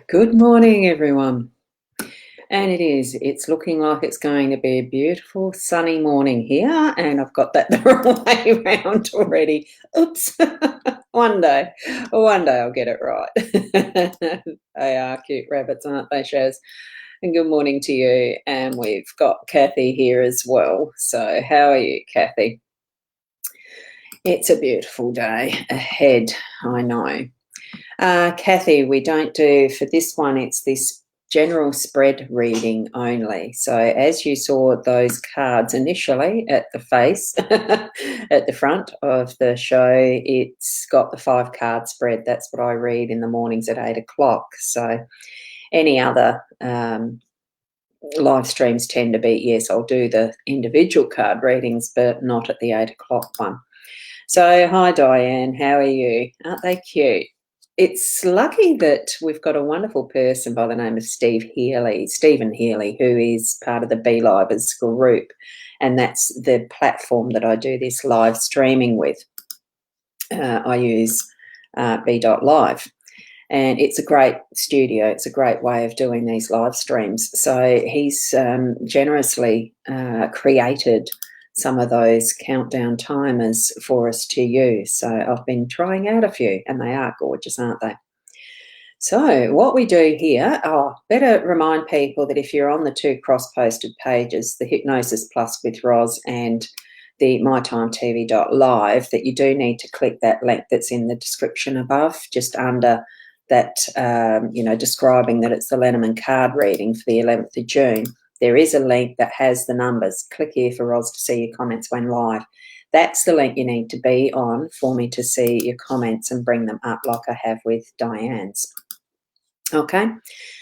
Good morning, everyone. And it's looking like it's going to be a beautiful sunny morning here, and I've got that the wrong way around already. Oops. One day I'll get it right. They are cute rabbits, aren't they, Shaz? And good morning to you. And we've got Kathy here as well. So how are you, Kathy? It's a beautiful day ahead, I know. Kathy, we don't do, for this one, it's this general spread reading only. So as you saw those cards initially at the face, at the front of the show, it's got the 5-card spread. That's what I read in the mornings at 8 o'clock. So any other live streams tend to be, yes, I'll do the individual card readings, but not at the 8 o'clock one. So hi, Diane, how are you? Aren't they cute? It's lucky that we've got a wonderful person by the name of Stephen Healy, who is part of the Be Livers group, and that's the platform that I do this live streaming with. I use Be.live, and it's a great studio. It's a great way of doing these live streams. So he's generously created some of those countdown timers for us to use. So I've been trying out a few, and they are gorgeous, aren't they? So what we do here, better remind people that if you're on the 2 cross-posted pages, the Hypnosis Plus with Roz and the mytimetv.live, that you do need to click that link that's in the description above, just under that, describing that it's the Lenormand card reading for the 11th of June. There is a link that has the numbers. Click here for Roz to see your comments when live. That's the link you need to be on for me to see your comments and bring them up like I have with Diane's. Okay,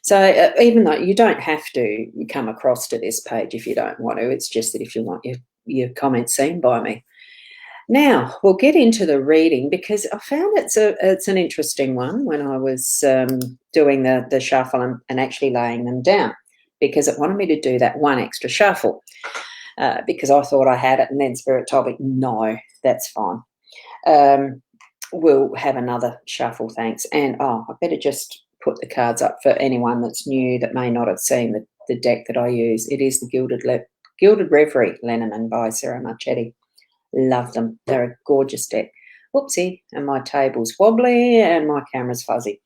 so even though you don't have to come across to this page if you don't want to, it's just that if you want your comments seen by me. Now, we'll get into the reading because I found it's an interesting one when I was doing the shuffle and actually laying them down, because it wanted me to do that one extra shuffle because I thought I had it, and then Spirit told me, no, that's fine. We'll have another shuffle, thanks. And, I better just put the cards up for anyone that's new that may not have seen the deck that I use. It is the Gilded Reverie Lenormand by Sarah Marchetti. Love them. They're a gorgeous deck. Whoopsie, and my table's wobbly and my camera's fuzzy.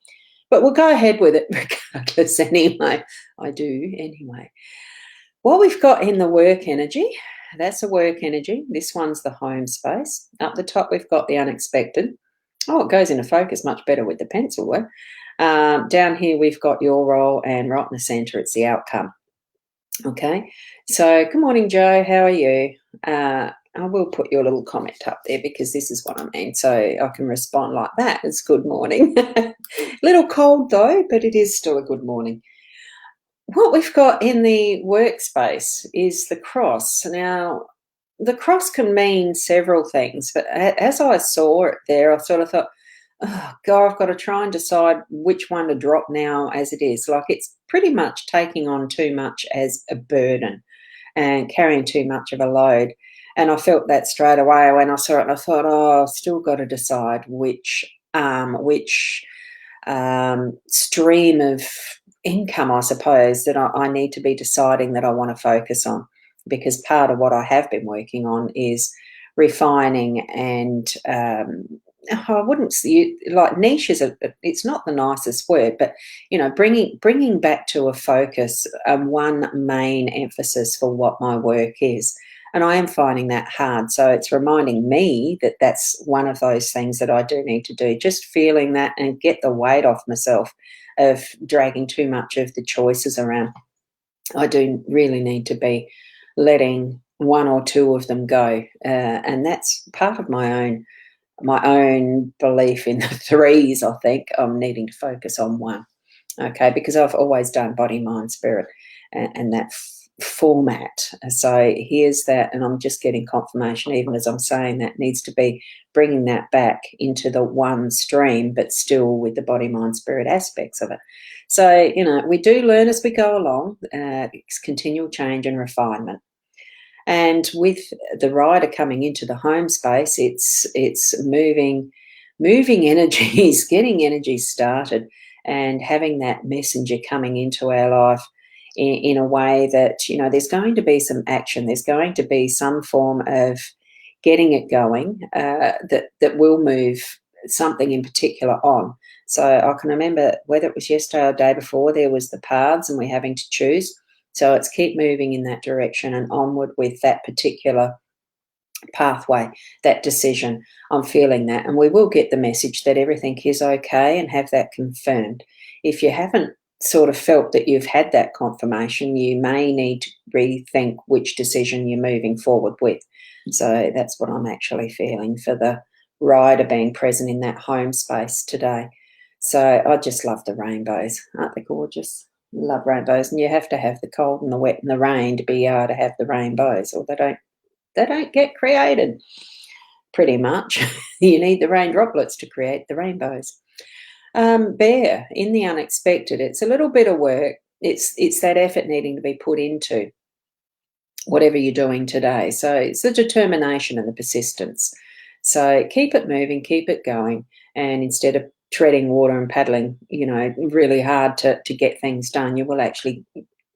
But we'll go ahead with it regardless anyway. I do anyway. What we've got in the work energy, that's a work energy. This one's the home space. Up the top, we've got the unexpected. Oh, it goes into focus much better with the pencil work. Down here, we've got your role, and right in the centre, it's the outcome. Okay, so good morning, Joe. How are you? I will put your little comment up there because this is what I mean, so I can respond like that. It's good morning. Little cold though, but it is still a good morning. What we've got in the workspace is the cross. Now, the cross can mean several things, but as I saw it there, I sort of thought, oh, God, I've got to try and decide which one to drop now as it is. Like, it's pretty much taking on too much as a burden and carrying too much of a load. And I felt that straight away when I saw it, and I thought, I've still got to decide which stream of income, I suppose, that I need to be deciding that I want to focus on, because part of what I have been working on is refining and I wouldn't see, like, niche is it's not the nicest word, but bringing back to a focus, one main emphasis for what my work is. And I am finding that hard. So it's reminding me that that's one of those things that I do need to do, just feeling that and get the weight off myself of dragging too much of the choices around. I do really need to be letting one or two of them go. And that's part of my own belief in the threes. I think I'm needing to focus on one. Okay, because I've always done body, mind, spirit, and that format. So here's that, and I'm just getting confirmation, even as I'm saying that, needs to be bringing that back into the one stream, but still with the body, mind, spirit aspects of it. So, we do learn as we go along. It's continual change and refinement. And with the rider coming into the home space, it's moving energies, getting energies started. and having that messenger coming into our life in a way that, you know, there's going to be some action, there's going to be some form of getting it going, that will move something in particular on. So I can remember whether it was yesterday or the day before, there was the paths and we're having to choose. So it's keep moving in that direction and onward with that particular pathway, that decision. I'm feeling that. And we will get the message that everything is okay and have that confirmed. If you haven't sort of felt that you've had that confirmation, you may need to rethink which decision you're moving forward with. So that's what I'm actually feeling for the rider being present in that home space today. So I just love the rainbows. Aren't they gorgeous? Love rainbows. And you have to have the cold and the wet and the rain to be able to have the rainbows, or they don't get created, pretty much. You need the rain droplets to create the rainbows. Bear, in the unexpected, it's a little bit of work. It's that effort needing to be put into whatever you're doing today. So it's the determination and the persistence. So keep it moving, keep it going, and instead of treading water and paddling, you know, really hard to get things done, you will actually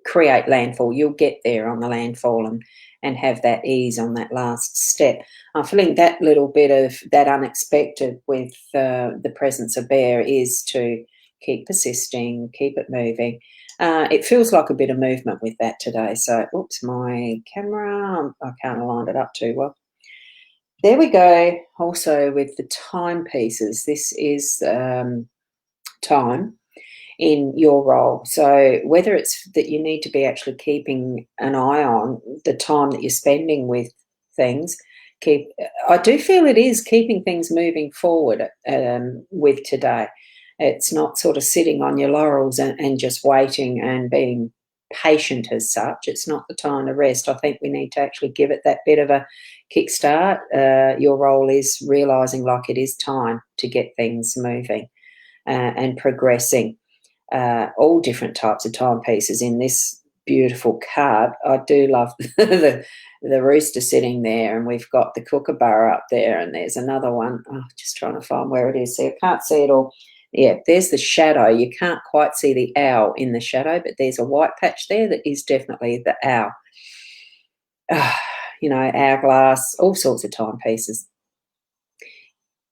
create landfall. You'll get there on the landfall and have that ease on that last step. I'm feeling that little bit of that unexpected with the presence of bear is to keep persisting, keep it moving. It feels like a bit of movement with that today. So, oops, my camera, I can't align it up too well. There we go. Also with the timepieces, this is time in your role. So whether it's that you need to be actually keeping an eye on the time that you're spending with things, I do feel it is keeping things moving forward with today. It's not sort of sitting on your laurels and just waiting and being patient as such. It's not the time to rest. I think we need to actually give it that bit of a kickstart. Your role is realising like it is time to get things moving and progressing. All different types of timepieces in this beautiful card. I do love the rooster sitting there, and we've got the kookaburra up there, and there's another one. Oh, just trying to find where it is. See, I can't see it all. Yeah, there's the shadow. You can't quite see the owl in the shadow, but there's a white patch there that is definitely the owl. You know, hourglass, all sorts of timepieces.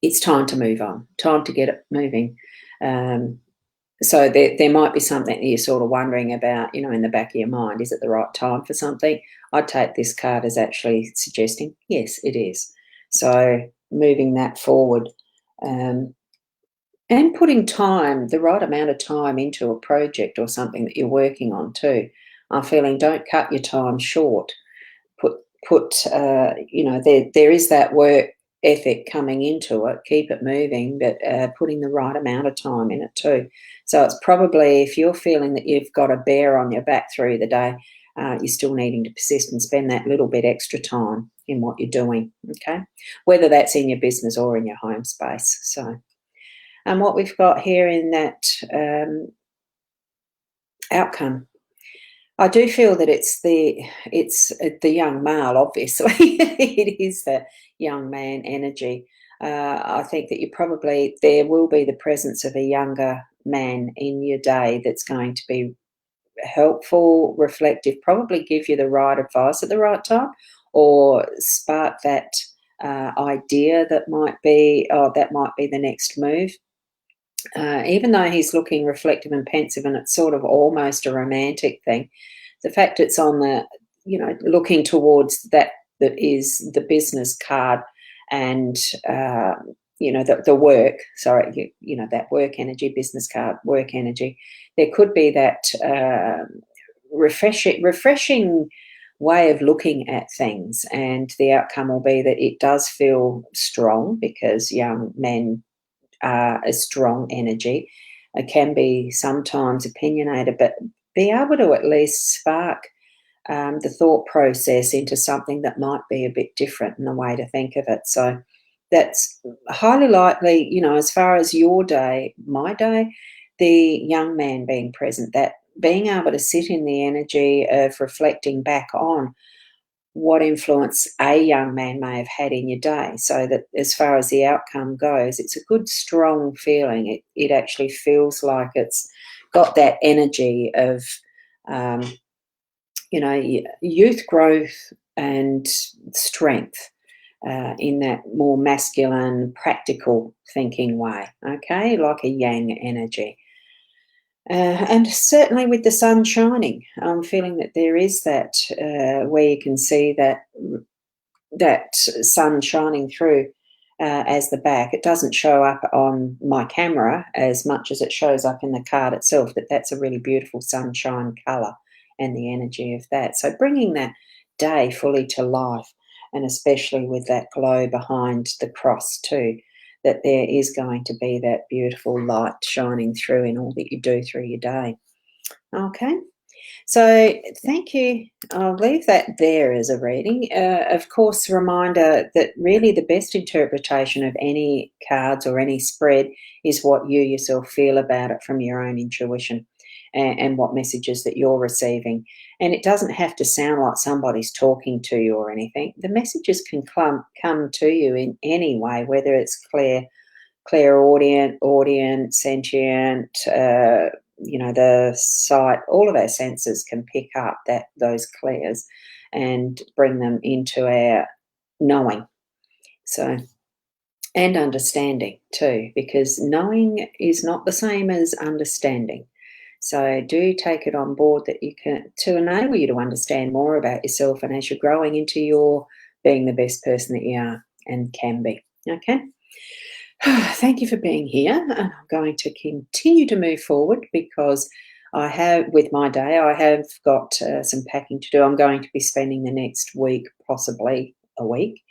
It's time to move on, time to get it moving. So there might be something that you're sort of wondering about, you know, in the back of your mind. Is it the right time for something? I'd take this card as actually suggesting, yes, it is. So moving that forward and putting time, the right amount of time into a project or something that you're working on too. I'm feeling don't cut your time short. You know, there is that work ethic coming into it, keep it moving, but putting the right amount of time in it too. So it's probably, if you're feeling that you've got a bear on your back through the day, you're still needing to persist and spend that little bit extra time in what you're doing, okay? Whether that's in your business or in your home space. So, and what we've got here in that outcome, I do feel that it's the young male, obviously. It is the young man energy. I think that there will be the presence of a younger man in your day that's going to be helpful, reflective, probably give you the right advice at the right time, or spark that idea that might be, oh, that might be the next move. Even though he's looking reflective and pensive and it's sort of almost a romantic thing, the fact it's on the, you know, looking towards that is the business card and, you know, the work, sorry, you know, that work energy, business card, work energy. There could be that refreshing way of looking at things, and the outcome will be that it does feel strong because young men are a strong energy. It can be sometimes opinionated, but be able to at least spark the thought process into something that might be a bit different in the way to think of it. So that's highly likely, you know, as far as your day, my day, the young man being present, that being able to sit in the energy of reflecting back on what influence a young man may have had in your day, so that as far as the outcome goes, it's a good, strong feeling. It actually feels like it's got that energy of, um, youth growth and strength in that more masculine, practical thinking way, okay, like a yang energy. And certainly with the sun shining, I'm feeling that there is that where you can see that sun shining through as the back. It doesn't show up on my camera as much as it shows up in the card itself, but that's a really beautiful sunshine colour and the energy of that. So bringing that day fully to life, and especially with that glow behind the cross too, that there is going to be that beautiful light shining through in all that you do through your day. Okay. So thank you. I'll leave that there as a reading. Of course, reminder that really the best interpretation of any cards or any spread is what you yourself feel about it from your own intuition, and what messages that you're receiving. And it doesn't have to sound like somebody's talking to you or anything. The messages can come to you in any way, whether it's clairaudient, audient, sentient, the sight, all of our senses can pick up those clairs and bring them into our knowing. So, and understanding too, because knowing is not the same as understanding. So do take it on board that you can, to enable you to understand more about yourself, and as you're growing into your being the best person that you are and can be. Okay. Thank you for being here. I'm going to continue to move forward because with my day, I have got some packing to do. I'm going to be spending the next week, possibly a week,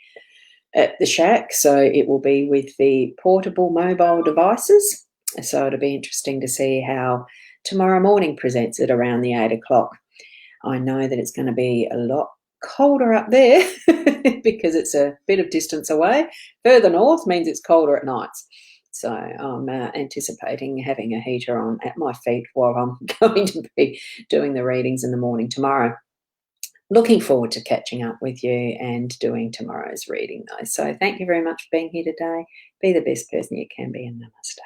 at the shack. So it will be with the portable mobile devices. So it'll be interesting to see how tomorrow morning presents at around the 8 o'clock. I know that it's going to be a lot colder up there because it's a bit of distance away. Further north means it's colder at nights. So I'm anticipating having a heater on at my feet while I'm going to be doing the readings in the morning tomorrow. Looking forward to catching up with you and doing tomorrow's reading though. So thank you very much for being here today. Be the best person you can be, and namaste.